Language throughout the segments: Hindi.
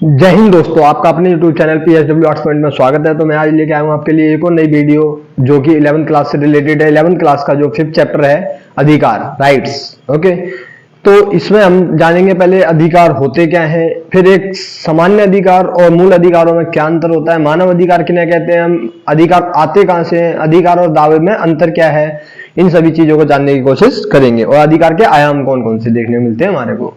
जय हिंद दोस्तों, आपका अपने YouTube channel PSW arts point में स्वागत है। तो मैं आज लेके आया हूँ आपके लिए एक और नई वीडियो जो कि 11th क्लास से रिलेटेड है। 11th क्लास का जो 5th चैप्टर है अधिकार, राइट्स। ओके, तो इसमें हम जानेंगे पहले अधिकार होते क्या हैं, फिर एक सामान्य अधिकार और मूल अधिकारों में क्या अंतर होता है, मानव अधिकार किन्हें कहते हैं, हम अधिकार आते कहां से हैं, अधिकार और दावे में अंतर क्या है, इन सभी चीजों को जानने की कोशिश करेंगे। और अधिकार के आयाम कौन कौन से देखने को मिलते हैं हमारे को।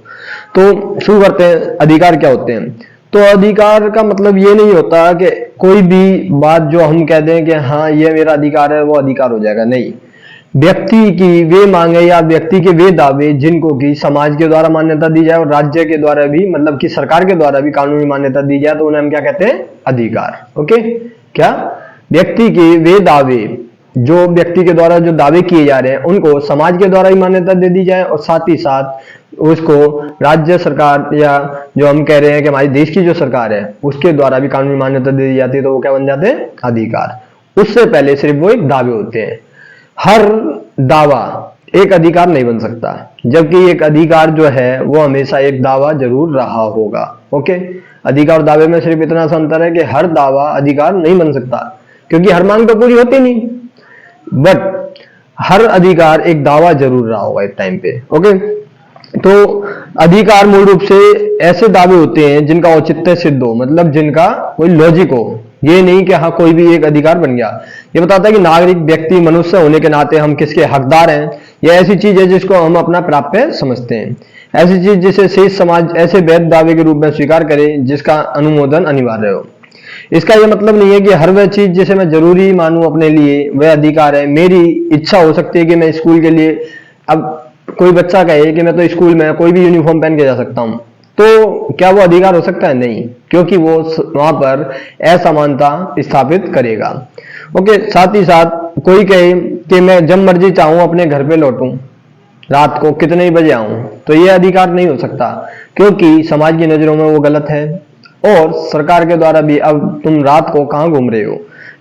तो शुरू करते हैं, अधिकार क्या होते हैं। तो अधिकार का मतलब ये नहीं होता कि कोई भी बात जो हम कह दें कि हाँ ये मेरा अधिकार है वो अधिकार हो जाएगा, नहीं। व्यक्ति की वे मांगे या व्यक्ति के वे दावे जिनको कि समाज के द्वारा मान्यता दी जाए और राज्य के द्वारा भी, मतलब कि सरकार के द्वारा भी कानूनी मान्यता दी जाए, तो उन्हें हम क्या कहते हैं, अधिकार। ओके, क्या व्यक्ति के वे दावे, जो व्यक्ति के द्वारा जो दावे किए जा रहे हैं उनको समाज के द्वारा ही मान्यता दे दी जाए और साथ ही साथ उसको राज्य सरकार या जो हम कह रहे हैं कि हमारे देश की जो सरकार है उसके द्वारा भी कानूनी मान्यता दे दी जाती है, तो वो क्या बन जाते हैं, अधिकार। उससे पहले सिर्फ वो एक दावे होते हैं। हर दावा एक अधिकार नहीं बन सकता, जबकि एक अधिकार जो है वो हमेशा एक दावा जरूर रहा होगा। ओके, अधिकार और दावे में सिर्फ इतना सा अंतर है कि हर दावा अधिकार नहीं बन सकता क्योंकि हर मांग तो पूरी होती नहीं, बट हर अधिकार एक दावा जरूर रहा होगा एक टाइम पे। ओके, तो अधिकार मूल रूप से ऐसे दावे होते हैं जिनका औचित्य सिद्ध हो, मतलब जिनका कोई लॉजिक हो। ये नहीं कि हाँ कोई भी एक अधिकार बन गया। ये बताता है कि नागरिक व्यक्ति मनुष्य होने के नाते हम किसके हकदार हैं। यह ऐसी चीज है जिसको हम अपना प्राप्य समझते हैं, ऐसी चीज जिसे शेष समाज ऐसे वैध दावे के रूप में स्वीकार करे जिसका अनुमोदन अनिवार्य हो। इसका यह मतलब नहीं है कि हर वह चीज जिसे मैं जरूरी मानूं अपने लिए वह अधिकार है। मेरी इच्छा हो सकती है कि मैं स्कूल के लिए, अब कोई बच्चा कहे कि मैं तो स्कूल में कोई भी यूनिफॉर्म पहन के जा सकता हूं, तो क्या वो अधिकार हो सकता है? नहीं, क्योंकि वो वहां पर असमानता स्थापित करेगा। ओके, साथ ही साथ कोई कहे कि मैं जब मर्जी चाहूं अपने घर पे लौटूं, रात को कितने ही बजे आऊं, तो ये अधिकार नहीं हो सकता क्योंकि समाज की नजरों में वो गलत है और सरकार के द्वारा भी। अब तुम रात को कहां घूम रहे हो,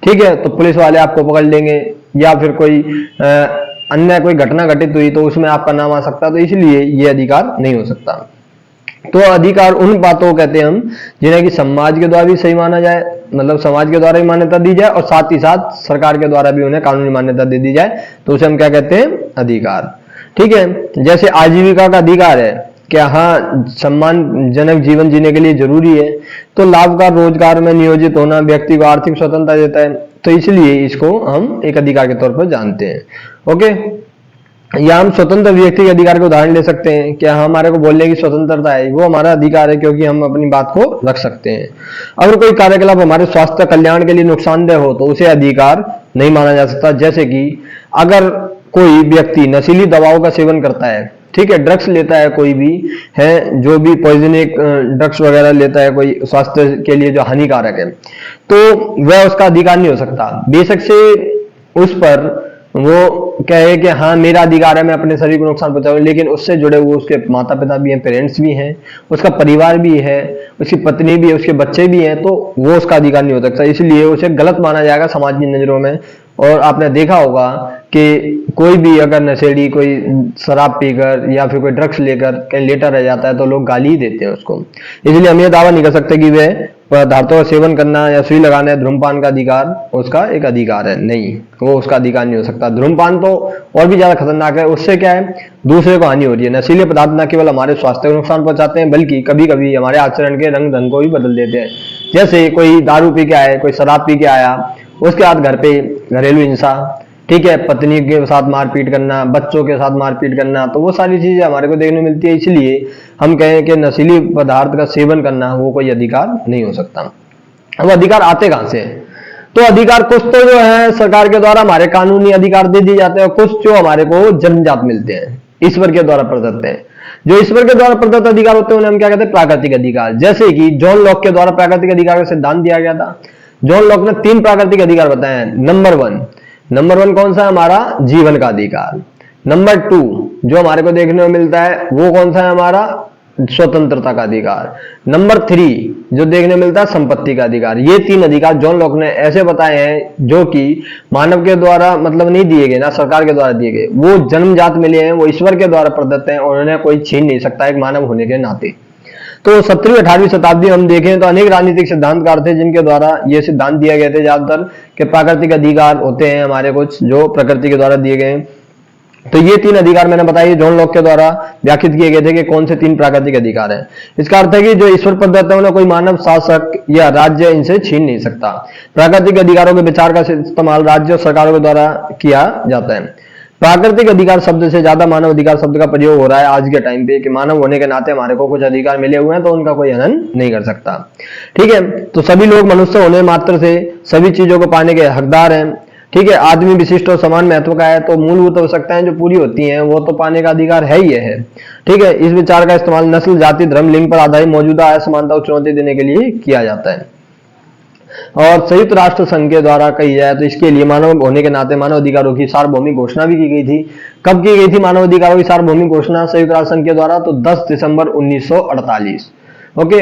ठीक है, तो पुलिस वाले आपको पकड़ लेंगे या फिर कोई अन्य कोई घटना घटित हुई तो उसमें आपका नाम आ सकता है, तो इसलिए ये अधिकार नहीं हो सकता। तो अधिकार उन बातों कहते हैं हम जिन्हें कि समाज के द्वारा भी सही माना जाए, मतलब समाज के द्वारा भी मान्यता दी जाए और साथ ही साथ सरकार के द्वारा भी उन्हें कानूनी मान्यता दे दी जाए, तो उसे हम क्या कहते हैं, अधिकार। ठीक है, जैसे आजीविका का अधिकार है, क्या हाँ सम्मानजनक जीवन जीने के लिए जरूरी है, तो लाभकार रोजगार में नियोजित होना व्यक्ति को आर्थिक स्वतंत्रता देता है, तो इसलिए इसको हम एक अधिकार के तौर पर जानते हैं। ओके, या हम स्वतंत्र व्यक्ति के अधिकार के उदाहरण ले सकते हैं। क्या हमारे को बोलने की स्वतंत्रता है, वो हमारा अधिकार है क्योंकि हम अपनी बात को रख सकते हैं। अगर कोई कार्यकलाप हमारे स्वास्थ्य कल्याण के लिए नुकसानदेह हो तो उसे अधिकार नहीं माना जा सकता। जैसे कि अगर कोई व्यक्ति नशीली दवाओं का सेवन करता है, ठीक है, ड्रग्स लेता है, कोई भी है जो भी पॉइजनिक ड्रग्स वगैरह लेता है कोई स्वास्थ्य के लिए जो हानिकारक है, तो वह उसका अधिकार नहीं हो सकता। बेशक से उस पर वो कहे कि हाँ मेरा अधिकार है मैं अपने शरीर को नुकसान पहुंचाऊं, लेकिन उससे जुड़े हुए उसके माता पिता भी हैं, पेरेंट्स भी हैं, उसका परिवार भी है, उसकी पत्नी भी है, उसके बच्चे भी हैं, तो वो उसका अधिकार नहीं हो सकता। इसलिए उसे गलत माना जाएगा समाज की नजरों में। और आपने देखा होगा कि कोई भी अगर नशेड़ी कोई शराब पीकर या फिर कोई ड्रग्स लेकर कहीं लेटा रह जाता है तो लोग गाली ही देते हैं उसको। इसलिए हम ये दावा नहीं कर सकते कि वह पदार्थों का सेवन करना या सुई लगाना, धूम्रपान का अधिकार उसका एक अधिकार है, नहीं, वो उसका अधिकार नहीं हो सकता। धूम्रपान तो और भी ज्यादा खतरनाक है, उससे क्या है, दूसरे को हानि हो रही है। नशीले पदार्थ न केवल हमारे स्वास्थ्य को नुकसान पहुंचाते हैं बल्कि कभी कभी हमारे आचरण के रंग ढंग को भी बदल देते हैं। जैसे कोई दारू पी के आए, कोई शराब पी के आया, उसके बाद घर पे घरेलू हिंसा, ठीक है, पत्नी के साथ मारपीट करना, बच्चों के साथ मारपीट करना, तो वो सारी चीजें हमारे को देखने मिलती है। इसलिए हम कहें कि नशीली पदार्थ का सेवन करना वो कोई अधिकार नहीं हो सकता। अब अधिकार आते कहां से? तो अधिकार कुछ तो जो है सरकार के द्वारा हमारे कानूनी अधिकार दे दिए जाते हैं और कुछ जो हमारे को जन्मजात मिलते हैं, ईश्वर के द्वारा प्रदत्त हैं। जो ईश्वर के द्वारा प्रदत्त अधिकार होते हैं उन्हें हम क्या कहते हैं, प्राकृतिक अधिकार। जैसे कि जॉन लॉक के द्वारा प्राकृतिक अधिकार का सिद्धांत दिया गया था। जॉन लॉक ने 3 प्राकृतिक अधिकार बताए हैं। नंबर वन कौन सा है हमारा, जीवन का अधिकार। नंबर 2 जो हमारे को देखने को मिलता है वो कौन सा है हमारा, स्वतंत्रता का अधिकार। नंबर 3 जो देखने मिलता है संपत्ति का अधिकार। ये 3 अधिकार जॉन लॉक ने ऐसे बताए हैं जो कि मानव के द्वारा मतलब नहीं दिए गए, ना सरकार के द्वारा दिए गए, वो जन्मजात मिले हैं, वो ईश्वर के द्वारा प्रदत्त हैं और उन्हें कोई छीन नहीं सकता एक मानव होने के नाते। तो 17वीं 18वीं शताब्दी हम देखें तो अनेक राजनीतिक सिद्धांतकार थे जिनके द्वारा ये सिद्धांत दिए गए थे ज्यादातर कि प्राकृतिक अधिकार होते हैं हमारे कुछ जो प्रकृति के द्वारा दिए गए। तो ये 3 अधिकार मैंने बताई जॉन लॉक के द्वारा व्याख्यात किए गए थे कि कौन से 3 प्राकृतिक अधिकार हैं। इसका अर्थ है कि जो ईश्वर प्रदत्त है उन्हें कोई मानव शासक या राज्य इनसे छीन नहीं सकता। प्राकृतिक अधिकारों के विचार का इस्तेमाल राज्य और सरकारों के द्वारा किया जाता है। प्राकृतिक अधिकार शब्द से ज्यादा मानव अधिकार शब्द का प्रयोग हो रहा है आज के टाइम पे कि मानव होने के नाते हमारे को कुछ अधिकार मिले हुए हैं तो उनका कोई हनन नहीं कर सकता। ठीक है, तो सभी लोग मनुष्य होने मात्र से सभी चीजों को पाने के हकदार हैं। ठीक है, आदमी विशिष्ट और समान महत्व का है तो मूलभूत आवश्यकताएं जो पूरी होती हैं वो तो पाने का अधिकार है ही है। ठीक है, इस विचार का इस्तेमाल नस्ल, जाति, धर्म, लिंग पर आधारित मौजूदा असमानता को चुनौती देने के लिए किया जाता है। और संयुक्त राष्ट्र संघ के द्वारा कही जाए तो इसके लिए मानव होने के नाते मानव अधिकारों की सार्वभौमिक घोषणा भी की गई थी। कब की गई थी मानव अधिकारों की सार्वभौमिक घोषणा संयुक्त राष्ट्र संघ के द्वारा? तो 10 दिसंबर 1948। ओके,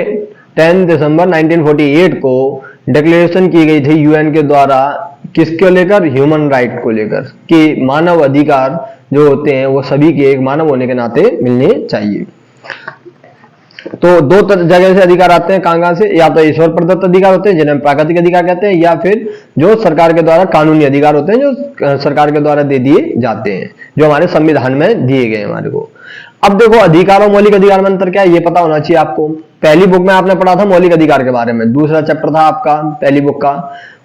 10 दिसंबर 1948 को डिक्लेरेशन की गई थी यूएन के द्वारा। किसको लेकर? ह्यूमन राइट को लेकर कि मानव अधिकार जो होते हैं वो सभी के एक मानव होने के नाते मिलने चाहिए। तो 2 जगह से अधिकार आते हैं, कहां से? या तो ईश्वर प्रदत्त अधिकार होते हैं जिन्हें प्राकृतिक अधिकार कहते हैं, या फिर जो सरकार के द्वारा कानूनी अधिकार होते हैं जो सरकार के द्वारा दे दिए जाते हैं, जो हमारे संविधान में दिए गए हमारे को। अब देखो अधिकार और मौलिक अधिकार में अंतर क्या है ये पता होना चाहिए आपको। पहली बुक में आपने पढ़ा था मौलिक अधिकार के बारे में, दूसरा चैप्टर था आपका पहली बुक का।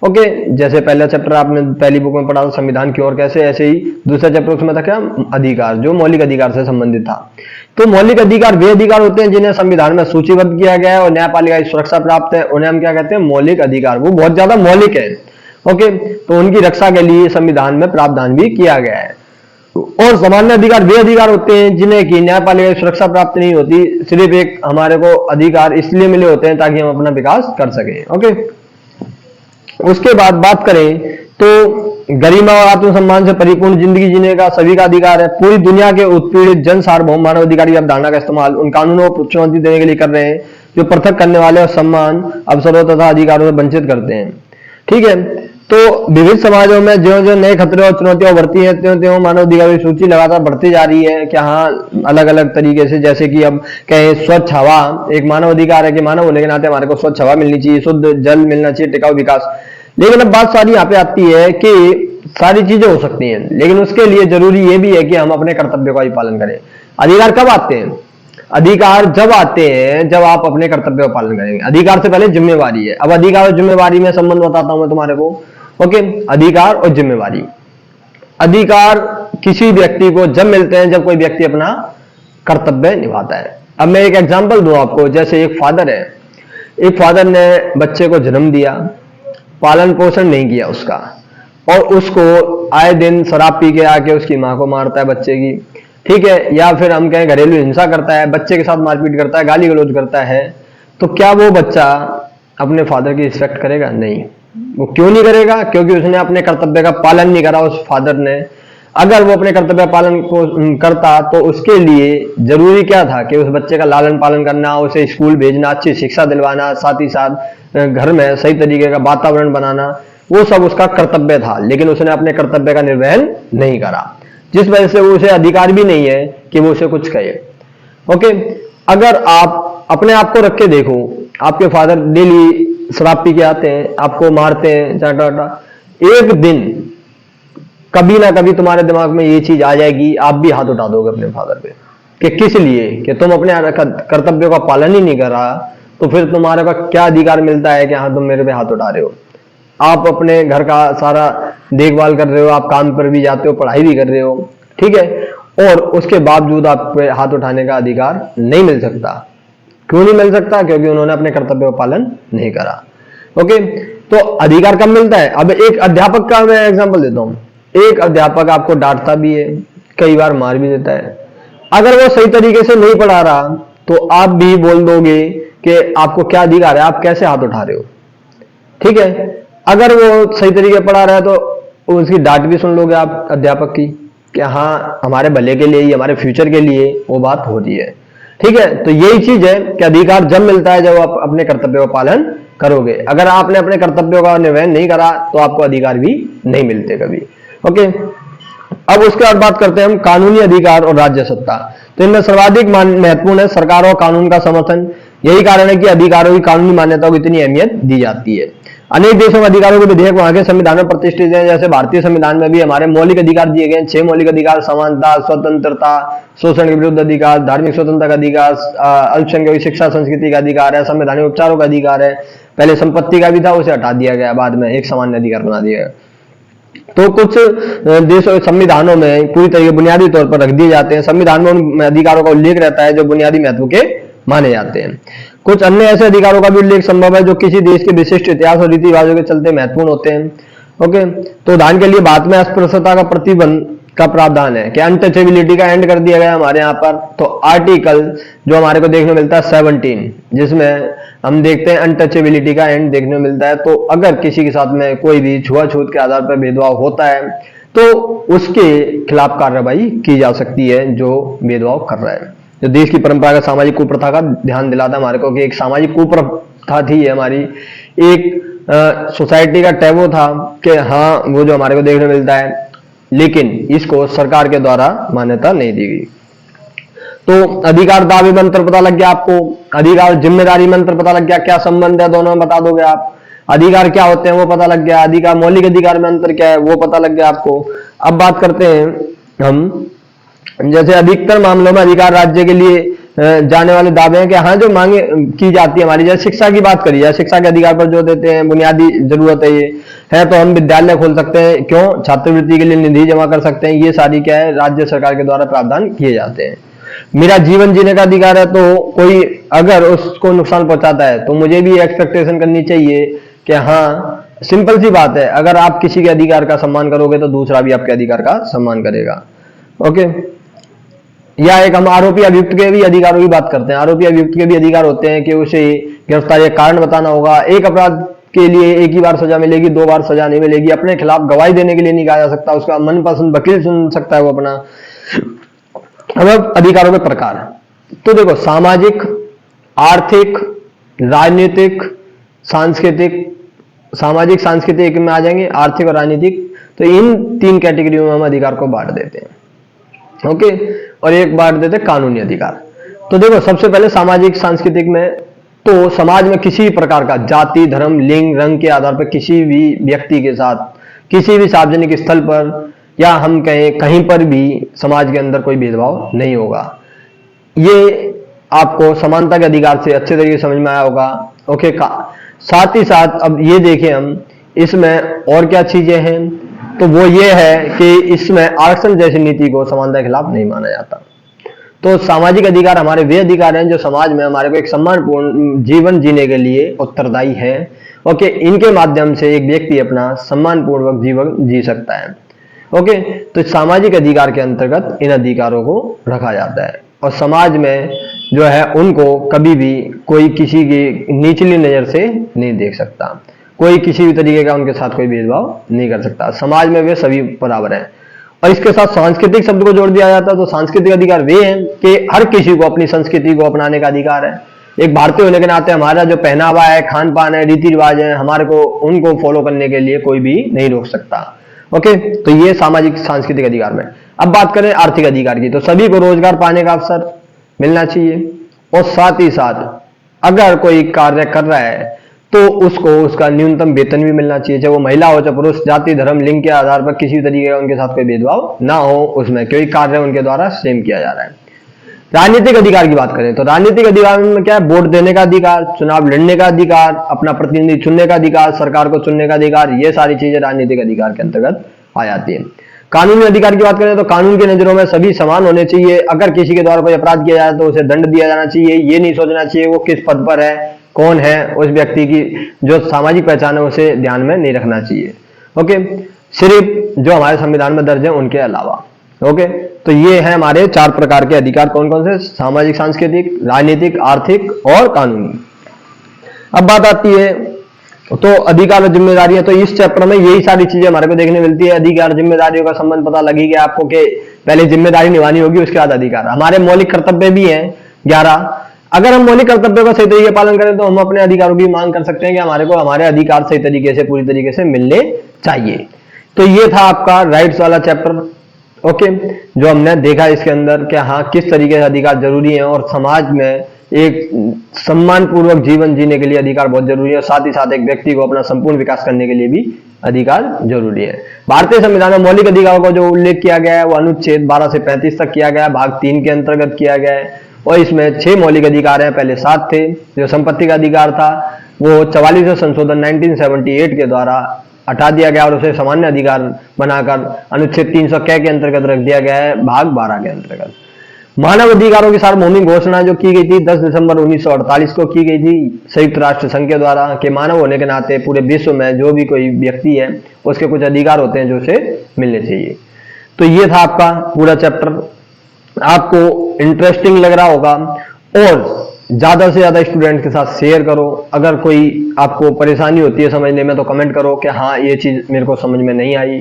ओके, जैसे पहला चैप्टर आपने पहली बुक में पढ़ा था संविधान की ओर कैसे, ऐसे ही दूसरा चैप्टर उसमें था क्या? अधिकार, जो मौलिक अधिकार से संबंधित था। तो मौलिक अधिकार वे अधिकार होते हैं जिन्हें संविधान में सूचीबद्ध किया गया है और न्यायपालिका की सुरक्षा प्राप्त है, उन्हें हम क्या कहते हैं? मौलिक अधिकार। वो बहुत ज्यादा मौलिक है। ओके, तो उनकी रक्षा के लिए संविधान में प्रावधान भी किया गया है। और सामान्य अधिकार वे अधिकार होते हैं जिन्हें की न्यायपालिका की सुरक्षा प्राप्त नहीं होती, सिर्फ एक हमारे को अधिकार इसलिए मिले होते हैं ताकि हम अपना विकास कर सकें। ओके, उसके बाद बात करें तो गरिमा और आत्मसम्मान से परिपूर्ण जिंदगी जीने का सभी का अधिकार है। पूरी दुनिया के उत्पीड़ित जन सार्वभौम मानव अधिकार की अवधारणा का इस्तेमाल उन कानूनों को चुनौती देने के लिए कर रहे हैं जो पृथक करने वाले और सम्मान, अवसरों तथा अधिकारों से वंचित करते हैं। ठीक है, तो विविध समाजों में जो जो नए खतरे और चुनौतियां उभरती हैं त्यों त्यों मानव अधिकारों की सूची लगातार बढ़ती जा रही है कि हाँ अलग अलग तरीके से, जैसे कि अब कहें स्वच्छ हवा एक मानव अधिकार है कि मानव होने के नाते हमारे को स्वच्छ हवा मिलनी चाहिए, शुद्ध जल मिलना चाहिए, टिकाऊ विकास। लेकिन अब बात सारी यहाँ पे आती है कि सारी चीजें हो सकती हैं लेकिन उसके लिए जरूरी ये भी है कि हम अपने कर्तव्य का ही पालन करें। अधिकार कब आते हैं? अधिकार जब आते हैं जब आप अपने कर्तव्य का पालन करेंगे। अधिकार से पहले जिम्मेवारी है। अब अधिकार और जिम्मेवारी में संबंध बताता हूं मैं तुम्हारे को। ओके, अधिकार और जिम्मेवारी। अधिकार किसी व्यक्ति को जब मिलते हैं जब कोई व्यक्ति अपना कर्तव्य निभाता है। अब मैं एक एग्जांपल दूं आपको, जैसे एक फादर है, एक फादर ने बच्चे को जन्म दिया, पालन पोषण नहीं किया उसका, और उसको आए दिन शराब पी के आके उसकी मां को मारता है बच्चे की। ठीक है, या फिर हम कहें घरेलू हिंसा करता है, बच्चे के साथ मारपीट करता है, गाली गलौज करता है, तो क्या वो बच्चा अपने फादर की रिस्पेक्ट करेगा? नहीं। वो क्यों नहीं करेगा? क्योंकि उसने अपने कर्तव्य का पालन नहीं करा उस फादर ने। अगर वो अपने कर्तव्य पालन को करता तो उसके लिए जरूरी क्या था कि उस बच्चे का लालन पालन करना, उसे स्कूल भेजना, अच्छी शिक्षा दिलवाना, साथ ही साथ घर में सही तरीके का वातावरण बनाना, वो सब उसका कर्तव्य था। लेकिन उसने अपने कर्तव्य का निर्वहन नहीं करा, जिस वजह से उसे अधिकार भी नहीं है कि वो उसे कुछ कहे। ओके, अगर आप अपने आप को रख के देखो, आपके फादर डेली शराब पी के आते हैं, आपको मारते हैं, चाटा, एक दिन कभी ना कभी तुम्हारे दिमाग में ये चीज आ जाएगी, आप भी हाथ उठा दोगे अपने फादर पे कि किस लिए? कि तुम अपने कर्तव्यों का पालन ही नहीं कर रहा, तो फिर तुम्हारे को क्या अधिकार मिलता है कि हाँ तुम मेरे पे हाथ उठा रहे हो? आप अपने घर का सारा देखभाल कर रहे हो, आप काम पर भी जाते हो, पढ़ाई भी कर रहे हो, ठीक है, और उसके बावजूद आप पे हाथ उठाने का अधिकार नहीं मिल सकता। क्यों नहीं मिल सकता? क्योंकि उन्होंने अपने कर्तव्य का पालन नहीं करा। ओके, तो अधिकार कब मिलता है? अब एक अध्यापक का मैं एग्जांपल देता हूं। एक अध्यापक आपको डांटता भी है, कई बार मार भी देता है। अगर वो सही तरीके से नहीं पढ़ा रहा तो आप भी बोल दोगे कि आपको क्या अधिकार है, आप कैसे हाथ उठा रहे हो? ठीक है, अगर वो सही तरीके पढ़ा रहा है तो उसकी डांट भी सुन लोगे आप अध्यापक की कि हाँ हमारे भले के लिए ही, हमारे फ्यूचर के लिए वो बात हो रही है। ठीक है, तो यही चीज है कि अधिकार जब मिलता है जब आप अपने कर्तव्य का पालन करोगे। अगर आपने अपने कर्तव्यों का निर्वहन नहीं करा तो आपको अधिकार भी नहीं मिलते कभी। ओके, अब उसके बाद बात करते हैं हम कानूनी अधिकार और राज्य सत्ता। तो इनमें सर्वाधिक महत्वपूर्ण है सरकार और कानून का समर्थन। यही कारण है कि अधिकारों की कानूनी मान्यता को इतनी अहमियत दी जाती है। अनेक देशों में अधिकारों के विधेयक वहां के संविधान में प्रतिष्ठित है। जैसे भारतीय संविधान में भी हमारे मौलिक अधिकार दिए गए हैं, 6 मौलिक अधिकार: समानता, स्वतंत्रता, शोषण के विरुद्ध अधिकार, धार्मिक स्वतंत्रता का अधिकार, अल्पसंख्यकों की शिक्षा संस्कृति का अधिकार है, संवैधानिक उपचारों का अधिकार है। पहले संपत्ति का भी था, उसे हटा दिया गया, बाद में एक सामान्य अधिकार बना दिया गया। तो कुछ देशों संविधानों में पूरी तरीके बुनियादी तौर पर रख दिए जाते हैं। संविधान में उन अधिकारों का उल्लेख रहता है जो बुनियादी महत्व के माने जाते हैं। कुछ अन्य ऐसे अधिकारों का भी उल्लेख संभव है जो किसी देश के विशिष्ट इतिहास और रीति रिवाजों के चलते महत्वपूर्ण होते हैं। ओके, तो उदाहरण के लिए भारत में अस्पृश्यता का प्रतिबंध का प्रावधान है कि अनटचेबिलिटी का एंड कर दिया गया हमारे यहाँ पर। तो आर्टिकल जो हमारे को देखने मिलता है 17, जिसमें हम देखते हैं अनटचेबिलिटी का एंड देखने मिलता है। तो अगर किसी के साथ में कोई भी छुआछूत के आधार पर भेदभाव होता है तो उसके खिलाफ कार्रवाई की जा सकती है जो भेदभाव कर रहा है। जो देश की परंपरागत सामाजिक कुप्रथा का ध्यान दिलाता हमारे को कि एक सामाजिक कुप्रथा थी हमारी, एक सोसाइटी का टैबू था कि हाँ वो जो हमारे को देखने मिलता है, लेकिन इसको सरकार के द्वारा मान्यता नहीं दी गई। तो अधिकार दावे में अंतर पता लग गया आपको, अधिकार जिम्मेदारी में अंतर पता लग गया, क्या संबंध है दोनों में बता दोगे आप। अधिकार क्या होते हैं वो पता लग गया, अधिकार मौलिक अधिकार में अंतर क्या है वो पता लग गया आपको। अब बात करते हैं हम, जैसे अधिकतर मामलों में अधिकार राज्य के लिए जाने वाले दावे हैं कि हाँ जो मांगे की जाती है हमारी, जैसे शिक्षा की बात करिए, शिक्षा के अधिकार पर जो देते हैं, बुनियादी जरूरत है ये है, तो हम विद्यालय खोल सकते हैं, क्यों, छात्रवृत्ति के लिए निधि जमा कर सकते हैं, ये सारी क्या है राज्य सरकार के द्वारा प्रावधान किए जाते हैं। मेरा जीवन जीने का अधिकार है, तो कोई अगर उसको नुकसान पहुंचाता है तो मुझे भी एक्सपेक्टेशन करनी चाहिए कि हाँ सिंपल सी बात है, अगर आप किसी के अधिकार का सम्मान करोगे तो दूसरा भी आपके अधिकार का सम्मान करेगा। ओके, या एक हम आरोपी अभियुक्त के भी अधिकारों की बात करते हैं। आरोपी अभियुक्त के भी अधिकार होते हैं कि उसे गिरफ्तारी का कारण बताना होगा, एक अपराध के लिए एक ही बार सजा मिलेगी, 2 बार सजा नहीं मिलेगी, अपने खिलाफ गवाही देने के लिए नहीं कहा जा सकता, उसका मनपसंद वकील सुन सकता है वो अपना। अब अधिकारों के प्रकार, तो देखो सामाजिक, आर्थिक, राजनीतिक, सांस्कृतिक, सामाजिक सांस्कृतिक में आ जाएंगे, आर्थिक और राजनीतिक। तो इन 3 कैटेगरियों में हम अधिकार को बांट देते हैं। ओके, और एक बांट देते हैं कानूनी अधिकार। तो देखो सबसे पहले सामाजिक सांस्कृतिक में, तो समाज में किसी प्रकार का जाति, धर्म, लिंग, रंग के आधार पर किसी भी व्यक्ति के साथ किसी भी सार्वजनिक स्थल पर या हम कहें कहीं पर भी समाज के अंदर कोई भेदभाव नहीं होगा। ये आपको समानता के अधिकार से अच्छे तरीके से समझ में आया होगा। ओके, साथ ही साथ अब ये देखें हम इसमें और क्या चीजें हैं, तो वो ये है कि इसमें आरक्षण जैसी नीति को समानता के खिलाफ नहीं माना जाता। तो सामाजिक अधिकार हमारे वे अधिकार हैं जो समाज में हमारे को एक सम्मानपूर्ण जीवन जीने के लिए उत्तरदायी है। ओके, इनके माध्यम से एक व्यक्ति अपना सम्मानपूर्वक जीवन जी सकता है। ओके, तो सामाजिक अधिकार के अंतर्गत इन अधिकारों को रखा जाता है और समाज में जो है उनको कभी भी कोई किसी की निचली नजर से नहीं देख सकता, कोई किसी भी तरीके का उनके साथ कोई भेदभाव नहीं कर सकता, समाज में वे सभी बराबर हैं। और इसके साथ सांस्कृतिक शब्द को जोड़ दिया जाता है। तो सांस्कृतिक अधिकार वे हैं कि हर किसी को अपनी संस्कृति को अपनाने का अधिकार है। एक भारतीय होने के नाते हमारा जो पहनावा है, खान पान है, रीति रिवाज है, हमारे को उनको फॉलो करने के लिए कोई भी नहीं रोक सकता। ओके, तो ये सामाजिक सांस्कृतिक अधिकार में। अब बात करें आर्थिक अधिकार की, तो सभी को रोजगार पाने का अवसर मिलना चाहिए और साथ ही साथ अगर कोई कार्य कर रहा है तो उसको उसका न्यूनतम वेतन भी मिलना चाहिए, चाहे वो महिला हो चाहे पुरुष, जाति, धर्म, लिंग के आधार पर किसी तरीके का उनके साथ कोई भेदभाव ना हो उसमें, क्योंकि कार्य उनके द्वारा सेम किया जा रहा है। राजनीतिक अधिकार की बात करें तो राजनीतिक अधिकार में क्या है, वोट देने का अधिकार, चुनाव लड़ने का अधिकार, अपना प्रतिनिधि चुनने का अधिकार, सरकार को चुनने का अधिकार, ये सारी चीजें राजनीतिक अधिकार के अंतर्गत आ जाती है। कानूनी अधिकार की बात करें तो कानून की नजरों में सभी समान होने चाहिए। अगर किसी के द्वारा कोई अपराध किया जाए तो उसे दंड दिया जाना चाहिए। ये नहीं सोचना चाहिए वो किस पद पर है, कौन है, उस व्यक्ति की जो सामाजिक पहचान है उसे ध्यान में नहीं रखना चाहिए। ओके, सिर्फ जो हमारे संविधान में दर्ज है उनके अलावा। ओके, तो ये है हमारे 4 प्रकार के अधिकार, कौन कौन से, सामाजिक, सांस्कृतिक, राजनीतिक, आर्थिक और कानूनी। अब बात आती है तो अधिकार और जिम्मेदारियां, तो इस चैप्टर में यही सारी चीजें हमारे को देखने मिलती है। अधिकार जिम्मेदारियों का संबंध पता लगी गया आपको कि पहले जिम्मेदारी निभानी होगी, उसके बाद अधिकार। हमारे मौलिक कर्तव्य भी हैं 11। अगर हम मौलिक कर्तव्यों का सही तरीके पालन करें तो हम अपने अधिकारों की मांग कर सकते हैं कि हमारे को हमारे अधिकार सही तरीके से पूरी तरीके से मिलने चाहिए। तो ये था आपका राइट्स वाला चैप्टर। ओके, जो हमने देखा इसके अंदर कि हाँ किस तरीके से अधिकार जरूरी है और समाज में एक सम्मान पूर्वक जीवन जीने के लिए अधिकार बहुत जरूरी है, और साथ ही साथ एक व्यक्ति को अपना संपूर्ण विकास करने के लिए भी अधिकार जरूरी है। भारतीय संविधान में मौलिक अधिकारों का जो उल्लेख किया गया है वो अनुच्छेद 12 से 35 तक किया गया है, भाग 3 के अंतर्गत किया गया है, और इसमें 6 मौलिक अधिकार हैं, पहले 7 थे। जो संपत्ति का अधिकार था वो 44वें संशोधन 1978 के द्वारा हटा दिया गया और उसे सामान्य अधिकार बनाकर अनुच्छेद 300 के अंतर्गत रख दिया गया है, भाग 12 के अंतर्गत। मानव अधिकारों की सार्वभौमिक घोषणा जो की गई थी 10 दिसंबर 1948 को की गई थी संयुक्त राष्ट्र संघ के द्वारा, कि मानव होने के नाते पूरे विश्व में जो भी कोई व्यक्ति है उसके कुछ अधिकार होते हैं जो उसे मिलने चाहिए। तो ये था आपका पूरा चैप्टर, आपको इंटरेस्टिंग लग रहा होगा, और ज्यादा से ज्यादा स्टूडेंट के साथ शेयर करो। अगर कोई आपको परेशानी होती है समझने में तो कमेंट करो कि हाँ ये चीज मेरे को समझ में नहीं आई,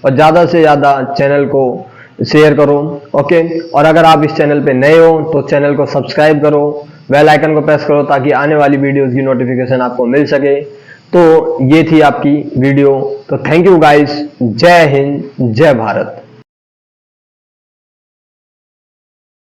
और ज्यादा से ज्यादा चैनल को शेयर करो। ओके, और अगर आप इस चैनल पे नए हो तो चैनल को सब्सक्राइब करो, बेल आइकन को प्रेस करो ताकि आने वाली वीडियोस की नोटिफिकेशन आपको मिल सके। तो ये थी आपकी वीडियो। तो थैंक यू गाइस, जय हिंद, जय भारत।